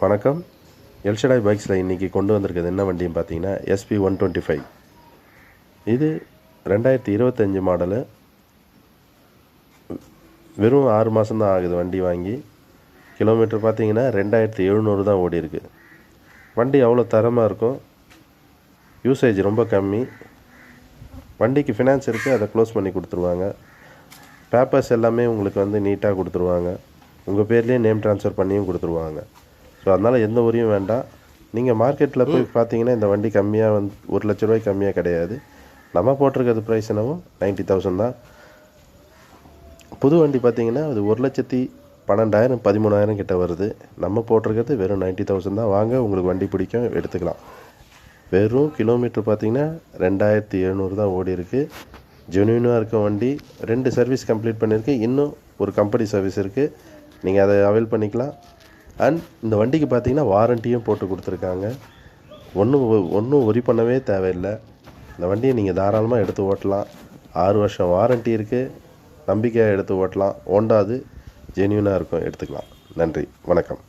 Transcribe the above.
வணக்கம். எல்ஷடாய் பைக்ஸில் இன்றைக்கி கொண்டு வந்திருக்கிறது என்ன வண்டின்னு பார்த்தீங்கன்னா SP125. இது 2025 மாடலு. வெறும் 6 மாதம்தான் ஆகுது வண்டி வாங்கி. கிலோமீட்டர் பார்த்தீங்கன்னா 2700 தான் ஓடி இருக்குது. வண்டி அவ்வளோ தரமாக இருக்கும். யூசேஜ் ரொம்ப கம்மி. வண்டிக்கு ஃபினான்ஸ் இருக்குது, அதை க்ளோஸ் பண்ணி கொடுத்துருவாங்க. பேப்பர்ஸ் எல்லாமே உங்களுக்கு நீட்டாக கொடுத்துருவாங்க. உங்கள் பேர்லேயே நேம் ட்ரான்ஸ்ஃபர் பண்ணியும் கொடுத்துருவாங்க. ஸோ அதனால் எந்த ஊரையும் வேண்டாம். நீங்கள் மார்க்கெட்டில் போய் பார்த்தீங்கன்னா இந்த வண்டி கம்மியாக 1 லட்ச ரூபாய்க்கு கம்மியாக கிடையாது. நம்ம போட்டிருக்கிறது ப்ரைஸ் என்னவோ 90,000 தான். புது வண்டி பார்த்தீங்கன்னா அது 1,12,000 13,000 கிட்ட வருது. நம்ம போட்டிருக்கிறது வெறும் 90,000 தான். வாங்க, உங்களுக்கு வண்டி பிடிக்கும், எடுத்துக்கலாம். வெறும் கிலோமீட்டர் பார்த்தீங்கன்னா 2700 தான் ஓடி இருக்குது. ஜென்யூனாக இருக்க வண்டி. 2 சர்வீஸ் கம்ப்ளீட் பண்ணியிருக்கு. இன்னும் ஒரு கம்பெனி சர்வீஸ் இருக்குது, நீங்கள் அதை அவைல் பண்ணிக்கலாம். அண்ட் இந்த வண்டிக்கு பார்த்தீங்கன்னா வாரண்டியும் போட்டு கொடுத்துருக்காங்க. ஒன்றும் ஒரி பண்ணவே தேவையில்லை. இந்த வண்டியை நீங்கள் தாராளமாக எடுத்து ஓட்டலாம். 6 வருஷம் வாரண்ட்டி இருக்குது. நம்பிக்கையாக எடுத்து ஓட்டலாம். ஹோண்டா அது ஜென்யூனாக இருக்கும், எடுத்துக்கலாம். நன்றி, வணக்கம்.